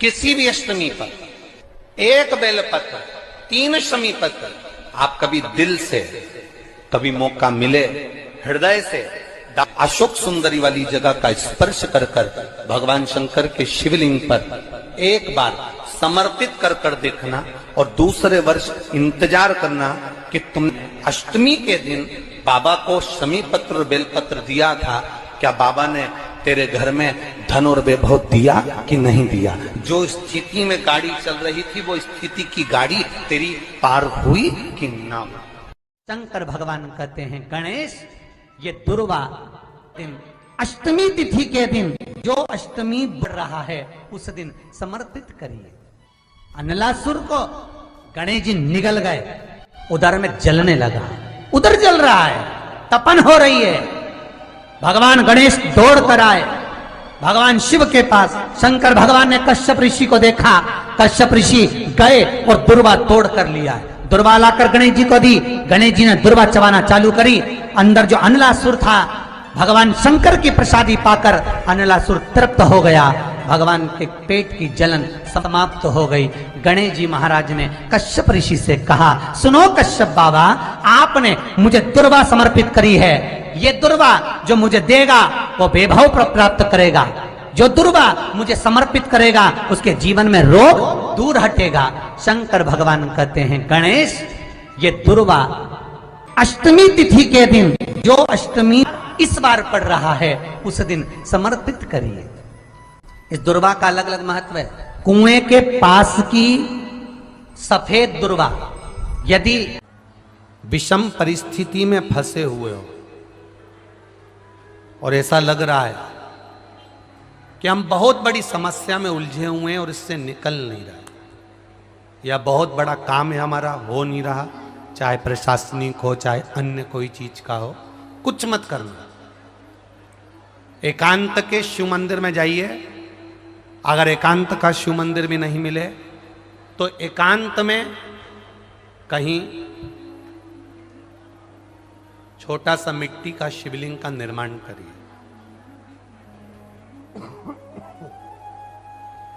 किसी भी अष्टमी पर एक बेलपत्र, 3 शमी पत्र, आप कभी दिल से, कभी मौका मिले हृदय से अशोक सुंदरी वाली जगह का स्पर्श कर कर भगवान शंकर के शिवलिंग पर एक बार समर्पित कर कर देखना और दूसरे वर्ष इंतजार करना कि तुमने अष्टमी के दिन बाबा को शमी पत्र और बेलपत्र दिया था, क्या बाबा ने तेरे घर में धन और वैभव दिया कि नहीं दिया। जो स्थिति में गाड़ी चल रही थी वो स्थिति की गाड़ी तेरी पार हुई कि ना। शंकर भगवान कहते हैं गणेश, ये दुर्वा दिन अष्टमी तिथि के दिन जो अष्टमी बढ़ रहा है उस दिन समर्पित करिए। अनलासुर को गणेश जी निगल गए, उधर में जलने लगा, उधर जल रहा है, तपन हो रही है। भगवान गणेश दौड़ कर आए भगवान शिव के पास। शंकर भगवान ने कश्यप ऋषि को देखा, कश्यप ऋषि गए और दुर्वा तोड़ कर लिया। दुर्वा लाकर गणेश जी को दी, गणेश जी ने दुर्वा चबाना चालू करी। अंदर जो अनलासुर था, भगवान शंकर की प्रसादी पाकर अनलासुर तृप्त हो गया, भगवान के पेट की जलन समाप्त हो गई। गणेश जी महाराज ने कश्यप ऋषि से कहा, सुनो कश्यप बाबा, आपने मुझे दुर्वा समर्पित करी है, ये दुर्वा जो मुझे देगा वो वैभव प्राप्त करेगा, जो दुर्वा मुझे समर्पित करेगा उसके जीवन में रोग दूर हटेगा। शंकर भगवान कहते हैं गणेश, ये दुर्वा अष्टमी तिथि के दिन जो अष्टमी इस बार पड़ रहा है उस दिन समर्पित करिए। इस दुर्वा का अलग अलग महत्व है। कुएं के पास की सफेद दुर्वा, यदि विषम परिस्थिति में फंसे हुए हो और ऐसा लग रहा है कि हम बहुत बड़ी समस्या में उलझे हुए हैं और इससे निकल नहीं रहे, या बहुत बड़ा काम है हमारा हो नहीं रहा, चाहे प्रशासनिक हो चाहे अन्य कोई चीज का हो, कुछ मत करना। एकांत के शिव मंदिर में जाइए। अगर एकांत का शिव मंदिर भी नहीं मिले तो एकांत में कहीं छोटा सा मिट्टी का शिवलिंग का निर्माण करिए,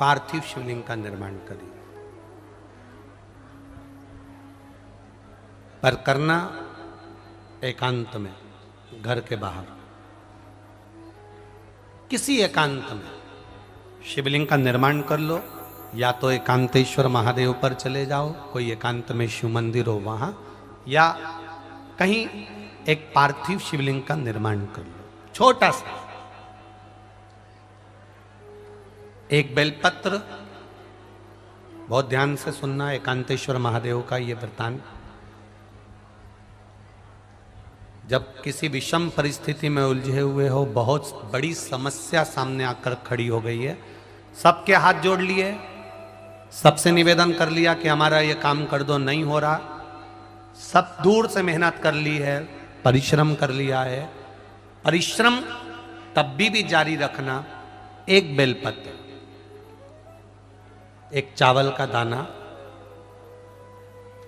पार्थिव शिवलिंग का निर्माण करिए, पर करना एकांत में, घर के बाहर किसी एकांत में शिवलिंग का निर्माण कर लो। या तो एकांतेश्वर महादेव पर चले जाओ, कोई एकांत में शिव मंदिर हो वहां, या कहीं एक पार्थिव शिवलिंग का निर्माण कर लो, छोटा सा। एक बेलपत्र, बहुत ध्यान से सुनना, एकांतेश्वर महादेव का ये वृत्तांत। जब किसी विषम परिस्थिति में उलझे हुए हो, बहुत बड़ी समस्या सामने आकर खड़ी हो गई है, सबके हाथ जोड़ लिए, सबसे निवेदन कर लिया कि हमारा ये काम कर दो, नहीं हो रहा, सब दूर से मेहनत कर ली है, परिश्रम कर लिया है, परिश्रम तब भी जारी रखना। एक बेलपत्र, एक चावल का दाना,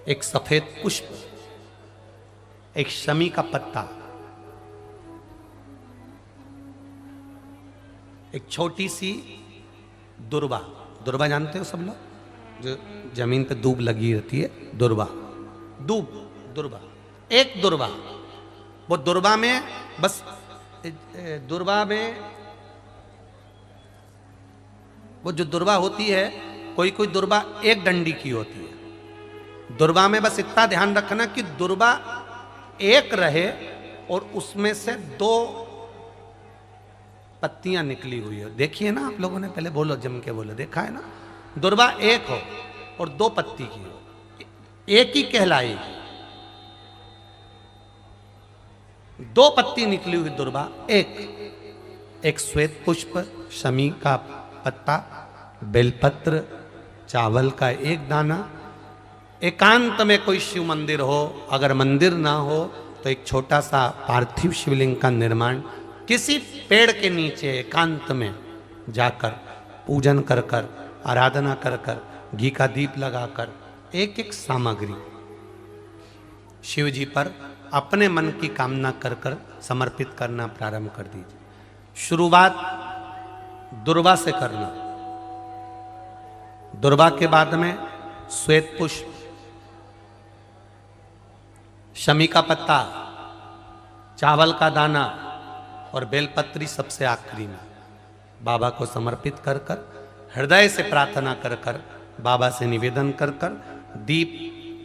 एक सफेद पुष्प, एक शमी का पत्ता, एक छोटी सी दुर्वा। दुर्वा जानते हो सब लोग, जो जमीन पे दूब लगी रहती है, दुर्वा, दूब, दुर्वा, एक दुर्वा। वो दुर्वा में बस, दुर्वा में वो जो दुर्वा होती है, कोई कोई दुर्वा एक डंडी की होती है। दुर्वा में बस इतना ध्यान रखना कि दुर्वा एक रहे और उसमें से 2 पत्तियां निकली हुई हो। देखिए ना आप लोगों ने, पहले बोलो, जम के बोलो, देखा है ना। दुर्वा एक हो और 2 पत्ती की हो, एक ही कहलाएगी। 2 पत्ती निकली हुई दुर्वा, एक श्वेत पुष्प, शमी का पत्ता, बेलपत्र, चावल का एक दाना। एकांत में कोई शिव मंदिर हो, अगर मंदिर ना हो तो एक छोटा सा पार्थिव शिवलिंग का निर्माण, किसी पेड़ के नीचे एकांत में जाकर पूजन कर कर, आराधना कर कर, घी का दीप लगाकर एक एक सामग्री शिव जी पर अपने मन की कामना कर कर समर्पित करना प्रारंभ कर दीजिए। शुरुआत दुर्वा से करना, दुर्वा के बाद में श्वेत पुष्प, शमी का पत्ता, चावल का दाना और बेलपत्री सबसे आखिरी में बाबा को समर्पित कर कर, हृदय से प्रार्थना कर कर, बाबा से निवेदन कर कर, दीप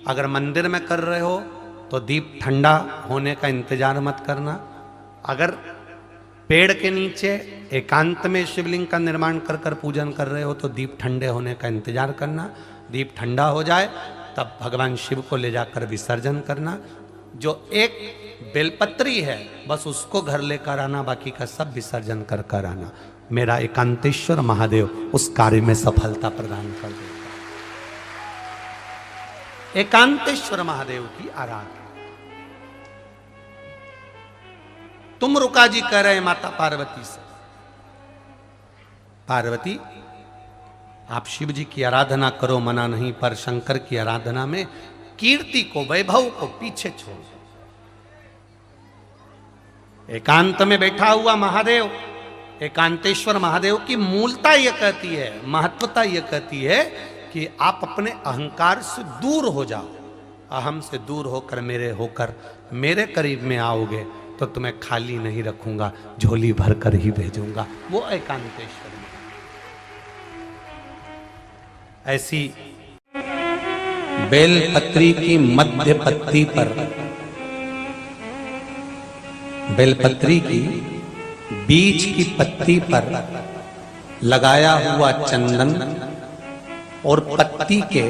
अगर मंदिर में कर रहे हो तो दीप ठंडा होने का इंतजार मत करना। अगर पेड़ के नीचे एकांत में शिवलिंग का निर्माण कर कर पूजन कर रहे हो तो दीप ठंडे होने का इंतजार करना। दीप ठंडा हो जाए तब भगवान शिव को ले जाकर विसर्जन करना। जो एक बेलपत्री है बस उसको घर लेकर आना, बाकी का सब विसर्जन कर कर आना। मेरा एकांतेश्वर महादेव उस कार्य में सफलता प्रदान कर देगा। एकांतेश्वर महादेव की आराधना। तुम रुका जी कह रहे माता पार्वती से, पार्वती आप शिव जी की आराधना करो, मना नहीं, पर शंकर की आराधना में कीर्ति को, वैभव को पीछे छोड़। एकांत में बैठा हुआ महादेव, एकांतेश्वर महादेव की मूलता यह कहती है, महत्वता यह कहती है कि आप अपने अहंकार से दूर हो जाओ। अहम से दूर होकर मेरे करीब में आओगे तो तुम्हें खाली नहीं रखूंगा, झोली भर कर ही भेजूंगा। वो एकांतेश्वर में ऐसी बेलपत्री की मध्य पत्ती पर, बेलपत्री की बीच की पत्ती पर लगाया हुआ चंदन और पत्ती के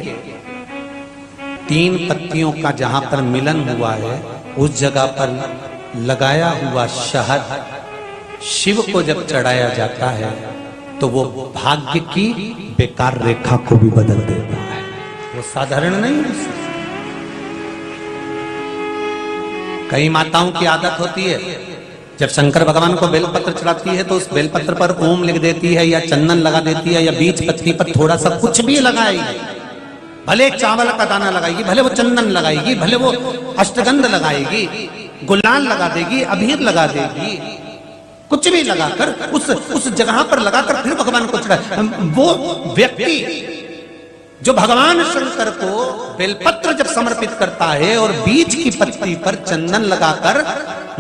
3 पत्तियों का जहां पर मिलन हुआ है उस जगह पर लगाया हुआ शहद शिव को जब चढ़ाया जाता है तो वो भाग्य की बेकार रेखा को भी बदल देता है। वो साधारण नहीं है। कई माताओं की आदत होती है जब शंकर भगवान को बेलपत्र चढ़ाती है तो उस बेलपत्र पर ओम लिख देती है या चंदन लगा देती है या बीच पत्ती पर थोड़ा सा कुछ भी लगाएगी। भले चावल का दाना लगाएगी, भले वो चंदन लगाएगी, भले वो अष्टगंध लगाएगी, गुलाल लगा देगी, अबीर लगा देगी, कुछ भी लगाकर उस जगह पर लगाकर फिर भगवान को चढ़ा। वो व्यक्ति जो भगवान शंकर को बेलपत्र जब समर्पित करता है और बीच की पत्ती पर चंदन लगाकर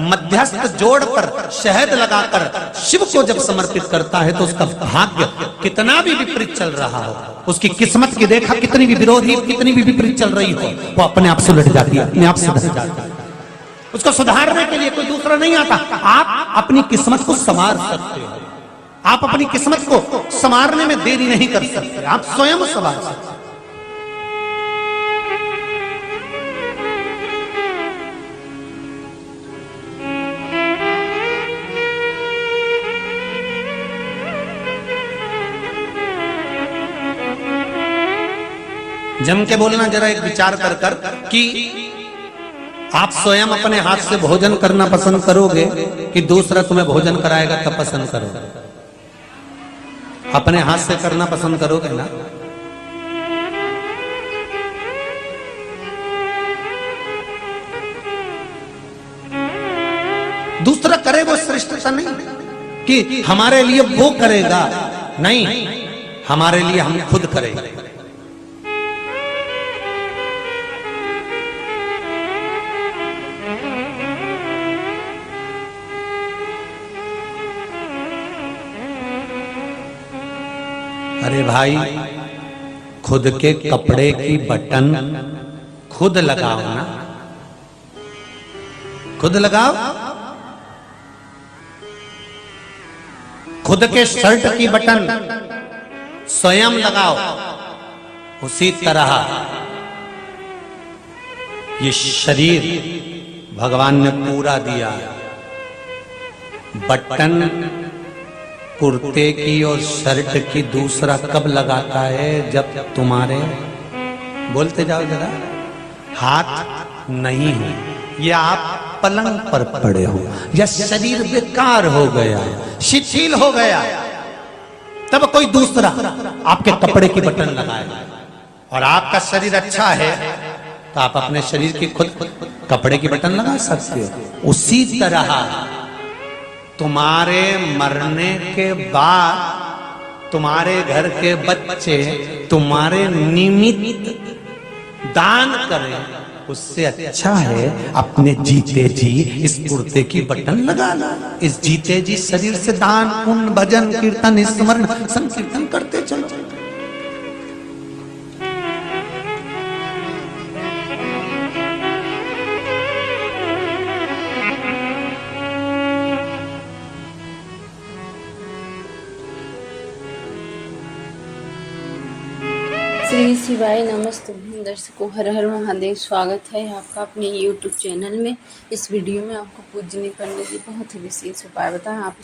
मध्यस्थ जोड़कर शहद लगाकर शिव को जब समर्पित करता है तो उसका भाग्य कितना भी विपरीत चल रहा हो, उसकी किस्मत की रेखा कितनी भी विरोधी, कितनी भी विपरीत चल रही हो, वो अपने आप सुलट जाती है, अपने आप सुधर जाती है। उसको सुधारने के लिए कोई दूसरा नहीं आता। आप अपनी किस्मत को संवार सकते हो। आप अपनी किस्मत को संवारने में देरी नहीं कर सकते, आप स्वयं संवार सकते। जम के बोलना जरा एक विचार कर कर कि आप स्वयं अपने हाथ से भोजन करना पसंद करोगे कि दूसरा तुम्हें भोजन कराएगा तब पसंद करोगे? अपने हाथ से करना पसंद करोगे ना? दूसरा करे वो श्रेष्ठता नहीं कि हमारे लिए वो करेगा, नहीं, हमारे लिए हम खुद करेंगे। अरे भाई, खुद के कपड़े की बटन खुद लगाओ ना, खुद लगाओ। खुद के शर्ट की बटन स्वयं लगाओ। उसी तरह ये शरीर भगवान ने पूरा दिया। बटन कुर्ते की और शर्ट की दूसरा कब लगाता है? जब तुम्हारे, बोलते जाओ जरा, हाथ नहीं हो, या आप पलंग पर पड़े हो, या शरीर बेकार हो गया, शिथिल हो गया, तब कोई दूसरा आपके कपड़े की बटन लगाएगा। और आपका शरीर अच्छा है तो आप अपने शरीर की खुद कपड़े की बटन लगा सकते हो। उसी तरह तुम्हारे मरने के बाद तुम्हारे घर के बच्चे तुम्हारे निमित्त दान करें, उससे अच्छा है अपने जीते जी इस कुर्ते की बटन लगा लो। इस जीते जी शरीर से दान पुण्य भजन कीर्तन स्मरण संकीर्तन करते चलो। श्री शिवाय नमस्ते दर्शकों, हर हर महादेव। स्वागत है आपका अपने YouTube चैनल में। इस वीडियो में आपको पूजने करने की बहुत ही विशेष उपाय बताएं। आप